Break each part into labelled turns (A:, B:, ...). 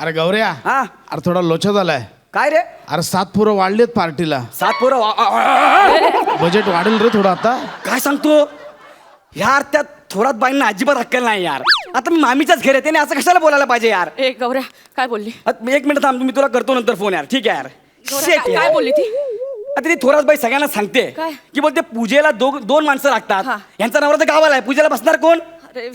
A: अरे गौऱ्या
B: हा
A: अरे थोडा लोचा झालाय.
B: काय रे
A: अरे 7 पोरं वाढलेत पार्टीला.
B: 7 पोरं
A: बजेट वाढेल रे थोडं आता.
B: काय सांगतो यार, त्या थोरात बाईंना अजिबात अक्कल नाही यार. आता मी मामीच्याच घरी येते असं कशाला बोलायला पाहिजे यार.
C: ए गौऱ्या काय बोलली?
B: एक मिनिट थांब, मी तुला करतो नंतर फोन यार. ठीक आहे यार.
C: गौऱ्या,
B: Shit यार.
C: काय बोलली ती?
B: आता ती थोरात बाई सगळ्यांना सांगते
C: काय?
B: की बोलते पूजेला दोन माणसं लागतात.
C: हा.
B: यांचा नवरा तर गावाला आहे, पूजेला बसणार कोण?
C: अरे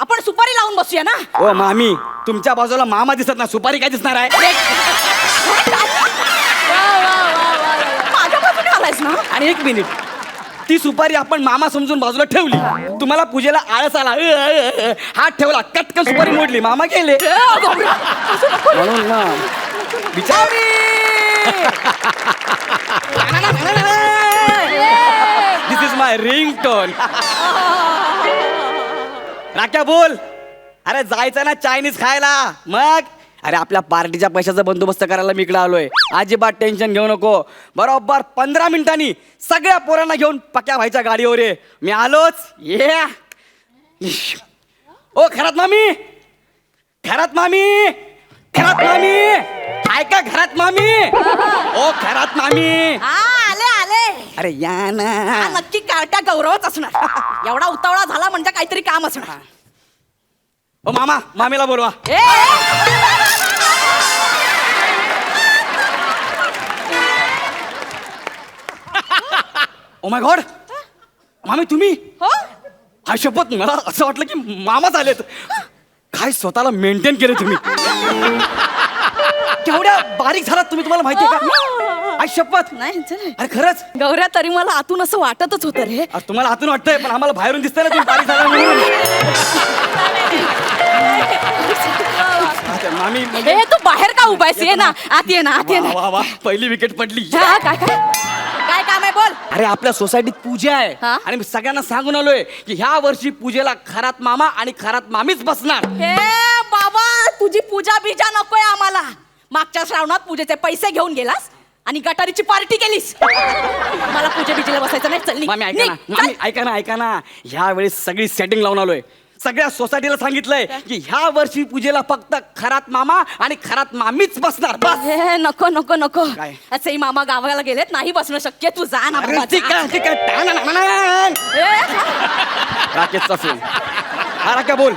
C: आपण सुपारी लावून बसूया ना.
B: ओ मामी, तुमच्या बाजूला मामा दिसत ना, सुपारी काय दिसणार आहे?
C: माझ्या बाजूने आलायस ना.
B: आणि एक मिनिट, ती सुपारी आपण मामा समजून बाजूला ठेवली. तुम्हाला पूजेला आळस आला, हात ठेवला, कटकन सुपारी मोडली, मामा गेले.
C: ए, गौऱ्या, असं नको.
B: म्हणून ना बिचारी. दिस इज माय रिंग टोन. राख्या बोल. अरे जायचं ना चायनीज खायला. मग अरे आपल्या पार्टीच्या पैशाचा बंदोबस्त करायला मी इकडे आलोय. अजिबात टेन्शन घेऊ नको. बरोबर 15 मिनिटांनी सगळ्या पोरांना घेऊन पक्या भाईच्या गाडीवर ये. मी आलोच. ये ओ खरात मामी, खरात मामी, खरात मामी, ऐका घरात मामी. ओ खरात मामी.
C: हा, आले आले.
B: अरे या ना.
C: हा, नक्की कार्ट्या गौरवच असणार. एवढा उतावळा झाला म्हणजे काहीतरी काम असणार.
B: ओ मामा, मामीला बोलवा.
C: ए,
B: ओ माय गॉड, मामी तुम्ही?
C: हो
B: हा शपथ, मला असं वाटलं की मामाच आलेत. काय स्वतःला मेंटेन केलं तुम्ही. केवढ्या बारीक झालात तुम्ही, तुम्हाला माहिती आहे का? आई शपथ.
C: नाही चल.
B: अरे खरंच.
C: गौऱ्या, तरी मला आतून असं वाटतच होतं रे.
B: अरे तुम्हाला आतून वाटतंय, पण आम्हाला बाहेरून दिसतंय ना तुम्ही बारीक झाला म्हणून. अच्छा, मामी म्हणजे-
C: ए, तू बाहेर का उभायस? ये ना आत, ये ना आत, ये ना.
B: वा वा वा, पहिली विकेट पडली.
C: हा, काय काय काय काम आहे बोल.
B: अरे आपल्या सोसायटीत पूजा आहे
C: हा?
B: आणि मी सगळ्यांना सांगून आलोय की ह्या वर्षी पूजेला खरात मामा आणि खरात मामीच बसणार.
C: हे बाबा, तुझी पूजा बिजा नकोय आम्हाला. मागच्या श्रावणात पूजेचे पैसे घेऊन गेलास आणि गटारीची पार्टी केलीस. मला पूजे बिजेला बसायचं नाही. चल निघ.
B: मामी ऐका ना,
C: निघ,
B: मामी
C: चल.
B: ऐका ना, ऐका ना. ह्या वेळेस सगळी सेटिंग लावून आलोय. सगळ्या सोसायटीला सांगितलंय की ह्या वर्षी पूजेला फक्त खरात मामा आणि खरात मामीच बसणार. बस.
C: हे नको नको नको.
B: काय?
C: असेही मामा गावाला गेलेत, नाही बसणं शक्य. तू जा ना
B: अरे
C: बाबा,
B: ठीक
C: जा.
B: आहे, ठीक आहे. टाण.
C: ए,
B: राकेशचा फोन. हा राख्या बोल.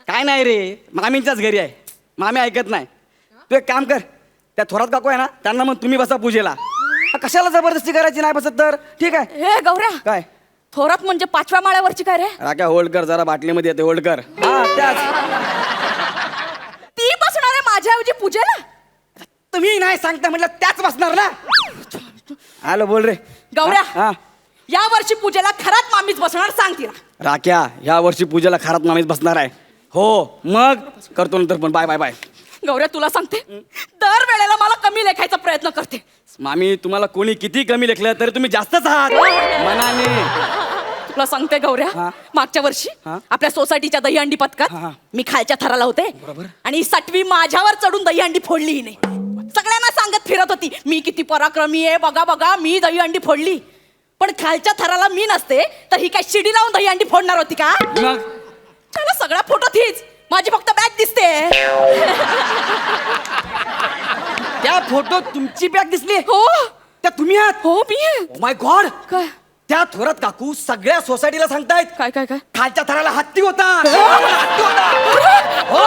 B: काय नाही रे, मामींच्याच घरी आहे. मामी ऐकत नाही. तू एक काम कर, त्या थोरात काकू आहे ना, त्यांना मग तुम्ही बसा पूजेला. कशाला जबरदस्ती करायची, नाही बसत तर ठीक आहे.
C: हे गौऱ्या,
B: काय
C: थोरात म्हणजे 5व्या माळ्यावरची काय रे?
B: राख्या होल्ड कर जरा, बाटलीमध्ये येते, होल्ड कर. हा त्याच.
C: ती बसणार आहे माझ्याऐवजी पूजेला?
B: तुम्ही नाही सांगता म्हटलं त्याच बसणार ना. हॅलो बोल रे
C: गौऱ्या,
B: हा.
C: या वर्षी पूजेला खरात मामीच बसणार, सांग तिला.
B: राख्या ह्या वर्षी पूजेला खरात मामीच बसणार आहे. हो मग करतो नंतर, पण बाय बाय बाय.
C: गौऱ्या, तुला सांगते, दर वेळेला मला कमी लेखायचा प्रयत्न करते.
B: मामी तुम्हाला कोणी किती कमी लेखलं तरी तुम्ही जास्तच आहात मनाने.
C: तुला सांगते गौऱ्या,
B: हा.
C: मागच्या वर्षी
B: हा.
C: आपल्या सोसायटीच्या दहीहंडी
B: हा,
C: पथकात
B: हा.
C: मी खालच्या थराला होते
B: बरोबर.
C: आणि सटवी माझ्यावर चढून दहीहंडी फोडली हिने. सगळ्यांना सांगत फिरत होती, मी किती पराक्रमी आहे, बघा बघा मी दहीहंडी फोडली. पण खालच्या थराला मी नसते तर ही काय शिडी लावून दहीहंडी फोडणार होती का?
B: मग
C: त्याला सगळा फोटो तीच, माझी फक्त बॅग दिसते.
B: त्या फोटो तुमची बॅग दिसली?
C: हो
B: त्या तुम्ही आहात?
C: हो मी आहे.
B: Oh my God.
C: काय
B: त्या थोरात काकू सगळ्या सोसायटीला सांगतायत
C: काय काय काय
B: खालच्या थराला हत्ती होता. हत्ती होता. हो.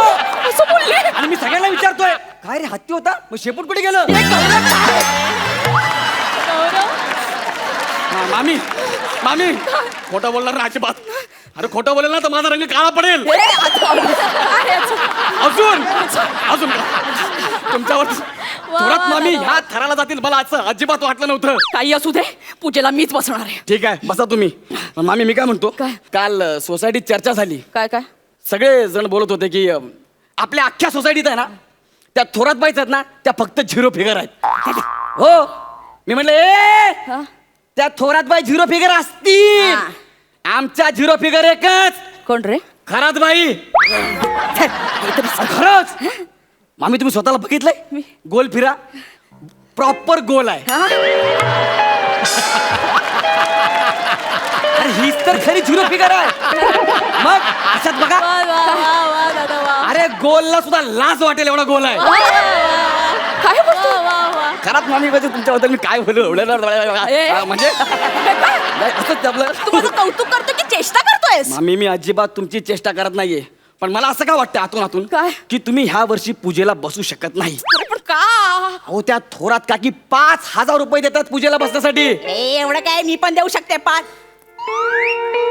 C: असं बोलली?
B: आणि मी सगळ्यांना विचारतोय काय रे हत्ती होता, मग शेपूट कुठे गेलं?
C: हे गौरव काय? गौरव?
B: मामी मामी खोटं बोलणार ना अजिबात. अरे खोटं बोलेल ना तर माझा रंग काळा पडेल.
C: हे, काय याचं?
B: अजून अजून तुमच्यावर थोरात मामी ह्या थराला जातील मला असं अजिबात वाटलं नव्हतं.
C: काही असू दे, पूजेला मीच बसणार आहे.
B: ठीक आहे बसा तुम्ही. मामी मी काय म्हणतो,
C: काय?
B: काल सोसायटीत चर्चा झाली.
C: काय काय
B: सगळे जण बोलत होते की आपल्या अख्ख्या सोसायटीत आहे ना त्या थोरात बाईच आहेत ना, त्या फक्त झिरो फिगर आहेत. हो मी म्हटलं
C: हा?
B: त्या थोरात बाई झिरो फिगर असतील.
C: हा.
B: आमच्या झिरो फिगर एकच,
C: कोण रे?
B: खरात बाई. खरंच मामी तुम्ही स्वतःला बघितलंय? गोल फिरा प्रॉपर गोल आहे.
C: हा?
B: अरे हीच तर खरी झिरो फिगर आहे. मग अशात बघा,
C: वा, वा, वा, वा, दादा, वा.
B: अरे गोलला सुद्धा लाज वाटेल एवढा गोल आहे.
C: वा, वा, वा. काय बोलतो
B: खराब मामी म्हणजे तुमच्याबद्दल मी काय बोलू म्हणजे नाही, असंच आपलं.
C: तू माझं कौतुक करतो की चेष्टा करतोयस?
B: मामी मी अजिबात तुमची चेष्टा करत नाहीये, पण मला असं का वाटतं आतून आतून
C: काय?
B: की तुम्ही ह्या वर्षी पूजेला बसू शकत नाही.
C: अरे पण का?
B: अहो त्या थोरात काकी 5,000 रुपये देतात पूजेला बसण्यासाठी.
C: एवढं काय मी पण देऊ शकते.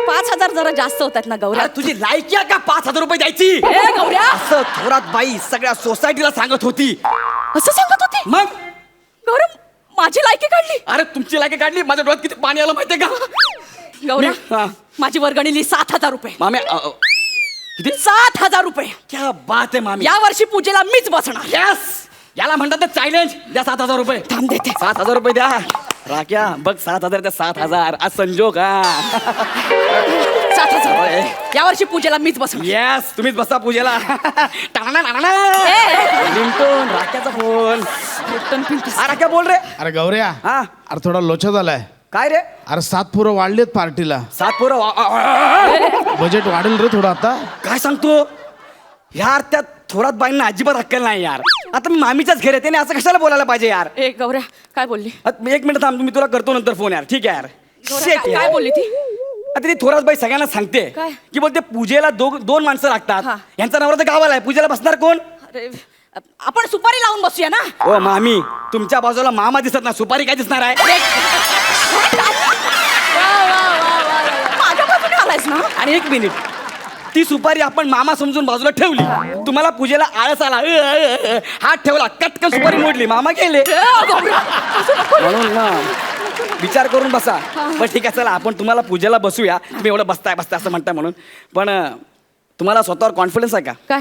C: 5,000 जरा जास्त होतात ना गौऱ्या.
B: अरे तुझी लायकी आहे का 5,000 रुपये द्यायची?
C: ए गौऱ्या,
B: असं थोरात बाई सगळ्या सोसायटीला सांगत होती.
C: असं सांगत होती?
B: मग
C: गौऱ्या माझी लायकी काढली.
B: अरे तुमची लायकी काढली, माझ्या डोळ्यात किती पाणी आलं माहितीये का?
C: गौऱ्या
B: हा.
C: माझी वर्गणीली 7,000 रुपये.
B: मामी किती?
C: 7,000 रुपये.
B: क्या बात आहे मामी.
C: या वर्षी पूजेला मीच बसणार.
B: यस, याला म्हणतात चॅलेंज. द्या 7,000 रुपये.
C: थांब देते.
B: 7,000 रुपये द्या. राख्या बघ 7,000 त्या 7,000 आज संजोग हा.
C: 7,000 या वर्षी पूजेला मीच बसणार.
B: येस, तुम्हीच बसा पूजेला. लिंटून राख्याचा फोन. हा राख्या बोल रे.
A: अरे गौऱ्या,
B: हा
A: अरे थोडा लोचा झालाय.
B: काय रे?
A: अरे 7 पोरं वाढलेत पार्टीला.
B: 7 पोरं
A: बजेट वाढेल रे थोडं आता.
B: काय सांगतो यार? त्या थोरात बाईंना अजिबात अक्कल नाही यार. आता मी मामीच्याच घर येते असं कशाला बोलायला पाहिजे यार?
C: ए गौऱ्या काय बोलली?
B: एक मिनिट थांब, मी तुला करतो नंतर फोन यार. ठीक आहे यार.
C: गौऱ्या,
B: Shit
C: काय
B: यार.
C: बोलली ती?
B: आता ती थोरात बाई सगळ्यांना सांगते
C: काय?
B: की बोलते पूजेला दोन माणसं लागतात.
C: हा.
B: यांचा नवरा तर गावाला आहे, पूजेला बसणार कोण?
C: अरे आपण सुपारी लावून बसूया ना.
B: ओ मामी, तुमच्या बाजूला मामा दिसत ना, सुपारी काय दिसणार आहे?
C: माझ्या बाजूने आलायस ना.
B: आणि एक मिनिट, ती सुपारी आपण मामा समजून बाजूला ठेवली. तुम्हाला पूजेला आळस आला, हात ठेवला, कटकन सुपारी मोडली, मामा गेले.
C: ए, गौऱ्या, असं नको.
B: म्हणून ना विचार करून बसा. पण ठीक आहे चला, आपण तुम्हाला पूजेला बसूया. तुम्ही एवढं बसताय असं म्हणताय म्हणून. पण तुम्हाला स्वतःवर कॉन्फिडन्स आहे का?
C: काय?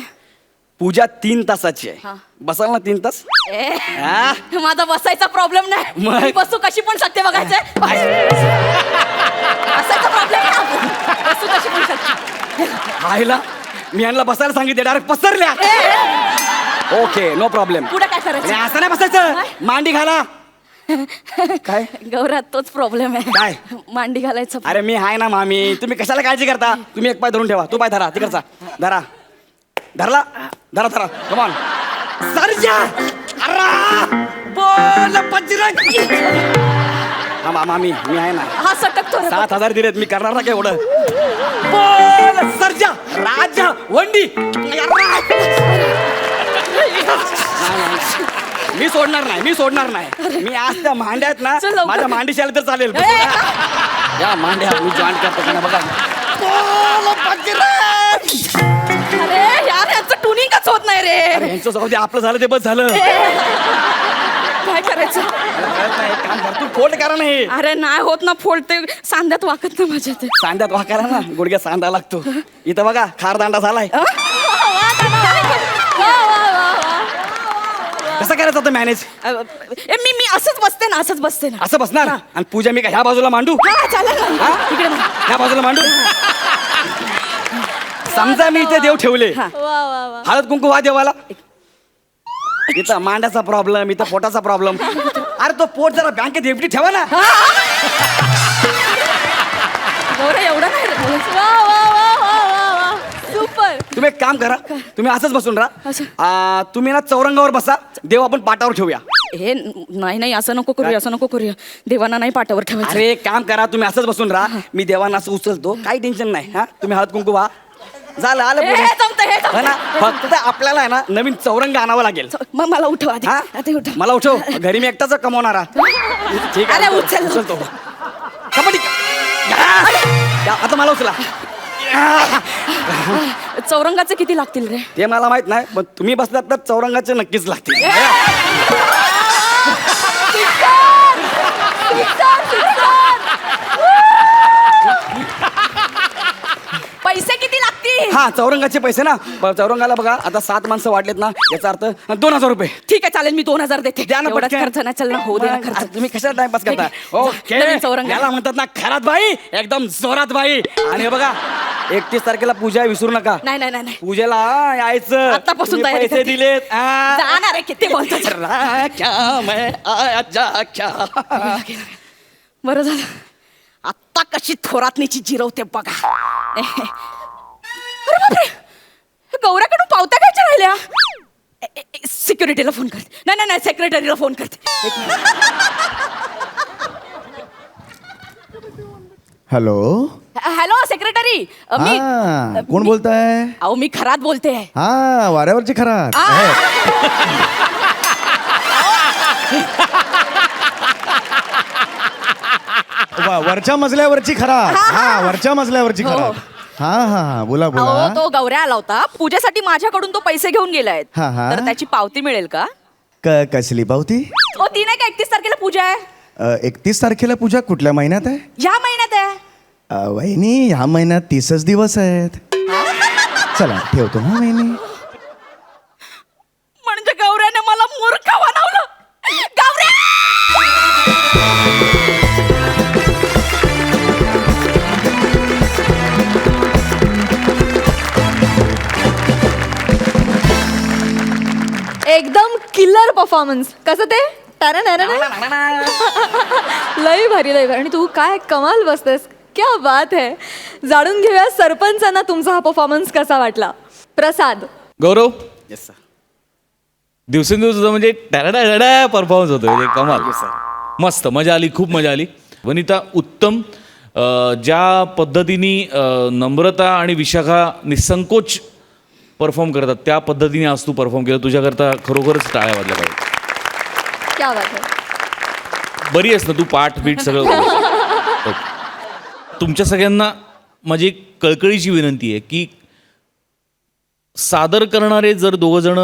B: पूजा 3 तासाची आहे.
C: हा.
B: बसाल ना 3 तास?
C: ए,
B: हा?
C: माझा बसायचा प्रॉब्लेम नाही.
B: मग?
C: मी बसू कशी पण शकते बघायचंय. बसायचा प्रॉब्लेम नाही. बसू कशी पण शकते.
B: आईला मी यांना बसायला सांगितले, डायरेक्ट पसरल्या. Okay, no problem.
C: पुढे काय करायचं?
B: असं नाही बसायचं,
C: काय?
B: मांडी घाला. काय?
C: गौऱ्या तोच प्रॉब्लेम आहे.
B: काय?
C: मांडी घालायचं.
B: अरे मी आहे ना मामी, तुम्ही कशाला काळजी करता? तुम्ही एक पाय धरून ठेवा. तू पाय धरा तिकडचा. धरा, धरला, धरा कमॉन. सरजा बोल बजरंग. हा मामी, मी आहे ना.
C: हा सटकतो रे.
B: 7,000 दिलेत, मी करणार ना काय एवढं. बोल सरजा राजा वंडी. मी सोडणार नाही. मी आज त्या मांड्यात ना,
C: चल लवकर.
B: माझ्या मांडीशी आले तर चालेल.
C: ए,
B: या मांड्या मी जॉईन करतो का बघा. बोल बजरंग.
C: अरे यार यांचं ट्युनिंगच होत नाही रे.
B: यांचं जाऊ दे, आपलं झालं ते बस झालं.
C: काय करायचं?
B: कळत नाही, काम भरपूर फोल्ड करा नाही.
C: अरे नाही होत ना फोल्ड, ते सांध्यात वाकत ना माझ्या ते.
B: सांध्यात वाकारा ना, गुडघ्या सांधा लागतो. इथं बघा खारदांडा झालाय. कसं करायचं आता मॅनेज?
C: मी असंच बसते ना.
B: असं बसणार आणि पूजा मी का ह्या बाजूला मांडू?
C: हा चालेल ना.
B: हा?
C: इकडे बघ.
B: ह्या बाजूला मांडू? समजा मी इथे देव ठेवले,
C: हा.
B: हळद कुंकू वा देवाला. इथं मांड्याचा प्रॉब्लेम, इथं पोटाचा प्रॉब्लेम. अरे तो पोट जरा बँकेत एफडी ठेवा ना.
C: गौऱ्या एवढं नाही रे. सुपर.
B: तुम्ही एक काम करा, तुम्ही असंच बसून राहा.
C: असं?
B: तुम्ही ना चौरंगावर बसा, देव आपण पाटावर ठेवूया.
C: हे नाही असं नको करूया. देवांना नाही पाटावर ठेवायचं.
B: अरे एक काम करा, तुम्ही असंच बसून राहा, मी देवांना असं उचलतो, काही टेन्शन नाही. हा तुम्ही हळद कुंकू वा, झालं आलं पुढे.
C: जमतं.
B: ना फक्त आपल्याला आहे ना नवीन चौरंग आणावं लागेल.
C: मग मला उठवा आधी.
B: हा?
C: आधी उठव.
B: मला उठव, घरी मी एकटाच कमवणारा. ठीक
C: अरे,
B: आहे
C: उचल.
B: उचलतो. कबड्डी. या, आता मला उचला.
C: चौरंगाचे किती लागतील रे?
B: ते मला माहित नाही, पण तुम्ही बसलात तर चौरंगाचे नक्कीच लागतील.
C: पैसे किती लागतील?
B: हा चौरंगाचे पैसे ना, चौरंगाला बघा आता 7 माणसं वाढलेत ना, याचा अर्थ 2,000 रुपये.
C: ठीक आहे चालेल, मी 2,000 देते.
B: द्या ना
C: एवढाच
B: पटकन.
C: खर्च ना, चल ना, होऊ दे ना खर्च.
B: तुम्ही कशाला टाइमपास करता? ओके,
C: नवीन चौरंग.
B: याला म्हणतात ना खरात बाई, एकदम जोरात बाई. आणि हे बघा 31 तारखेला पूजा आहे, विसरू नका.
C: नाही
B: पूजेला यायचं.
C: आत्तापासून
B: तुम्ही
C: तयारी
B: पैसे
C: करते.
B: दिलेत.
C: जाणार आहे किती बोलतो.
B: क्या मैं आया क्या.
C: बरं झालं आत्ता कशी थोरातनीची जिरवते बघा. अरे बापरे, गौऱ्याकडून पावत्या घ्यायच्या राहिल्या. सिक्युरिटीला फोन करते. नाही नाही नाही, सेक्रेटरीला फोन करते. एक मिनिट.
D: हॅलो.
C: हॅलो सेक्रेटरी, मी
D: हा, कोण बोलताय?
C: अहो मी खरात बोलते.
D: हा, वाऱ्यावरची खरा. वरच्या मजल्यावरची खरा. हा, वरच्या मजल्यावरची खरा.
C: हो.
D: हा हा हा, बोला
C: अहो
D: बोला.
C: तो गौऱ्या आला होता पूजेसाठी, माझ्याकडून तो पैसे घेऊन गेलाय.
D: हा, हा.
C: तर त्याची पावती मिळेल का?
D: कसली पावती?
C: हो ती नाही का 31 तारखेला पूजा आहे.
D: 31 तारखेला पूजा कुठल्या महिन्यात आहे?
C: या महिन्यात आहे.
D: वहिनी, ह्या महिन्यात 30च दिवस आहेत. चला ठेवतो ना वहिनी.
C: म्हणजे गौऱ्याने मला मूर्ख बनवलं. गौऱ्या,
E: एकदम किल्लर परफॉर्मन्स. कसं ते लय भारी लय भारी. आणि तू काय कमाल बसतेस. क्या बात है. जाणून घेऊया सरपंचांना तुमचा हा परफॉर्मन्स कसा वाटला. प्रसाद.
F: गौरव,
B: येस सर.
F: दिवसेंदिवस तुझा म्हणजे टॅडा परफॉर्मन्स होतो म्हणजे कमाल.
B: Thank you, sir.
F: मस्त, मजा आली, खूप मजा आली. वनिता उत्तम. ज्या पद्धतीने नम्रता आणि विशाखा निसंकोच परफॉर्म करतात त्या पद्धतीने आज तू परफॉर्म केलं. तुझ्याकरता खरोखरच टाळ्या वाजल्या पाहिजे.
E: क्या बात है.
F: बरी आहेस ना तू? पाठ बीट सगळं ओके. तुमच्या सगळ्यांना माझी एक कळकळीची विनंती आहे की सादर करणारे जर दोघं जण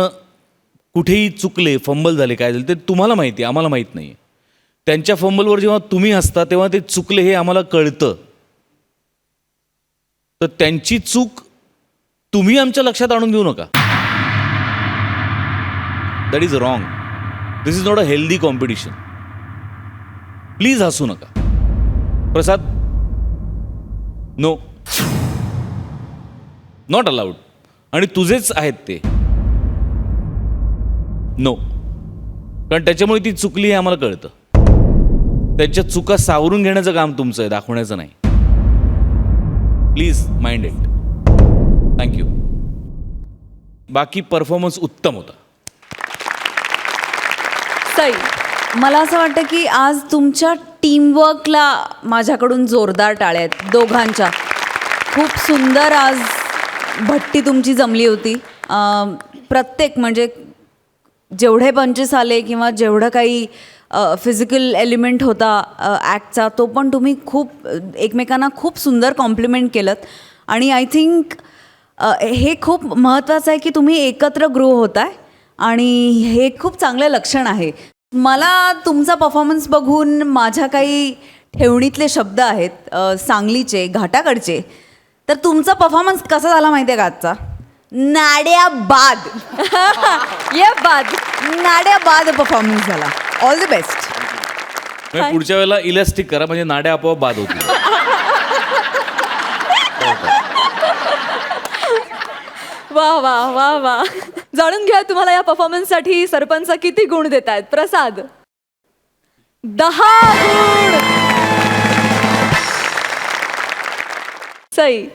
F: कुठेही चुकले, फंबल झाले, काय झाले ते तुम्हाला माहिती आहे, आम्हाला माहीत नाही आहे. त्यांच्या फंबलवर जेव्हा तुम्ही हसता तेव्हा ते चुकले हे आम्हाला कळतं. तर त्यांची चूक तुम्ही आमच्या लक्षात आणून देऊ नका. That is wrong. This is not a healthy competition. Please हसू नका. प्रसाद, नो, नॉट अलाउड. आणि तुझेच आहेत ते. नो, कारण त्याच्यामुळे ती चुकली हे आम्हाला कळतं. त्यांच्या चुका सावरून घेण्याचं काम तुमचं आहे, दाखवण्याचं नाही. Please mind it. थँक्यू. बाकी परफॉर्मन्स उत्तम होता.
G: सई, मला असं वाटतं की आज तुमच्या टीमवर्कला माझ्याकडून जोरदार टाळ्या आहेत दोघांच्या. खूप सुंदर आज भट्टी तुमची जमली होती. प्रत्येक म्हणजे जेवढे पंचेस आले किंवा जेवढं काही फिजिकल एलिमेंट होता ॲक्टचा, तो पण तुम्ही खूप एकमेकांना खूप सुंदर कॉम्प्लिमेंट केलं. आणि आय थिंक हे खूप महत्त्वाचं आहे की तुम्ही एकत्र ग्रो होताय आणि हे खूप चांगलं लक्षण आहे. मला तुमचा परफॉर्मन्स बघून माझ्या काही ठेवणीतले शब्द आहेत सांगलीचे, घाटाकडचे. तर तुमचा परफॉर्मन्स कसा झाला माहिती आहे का आजचा? नाड्या बाद. ये बाद, नाड्या बाद परफॉर्मन्स झाला. All the best.
F: पुढच्या वेळेला इलॅस्टिक करा म्हणजे नाड्या आपोआप बाद होतील.
E: वा वा वा वा. जाणून घ्या तुम्हाला या परफॉर्मन्ससाठी सरपंच किती गुण देत आहेत. प्रसाद 10 गुण. सई.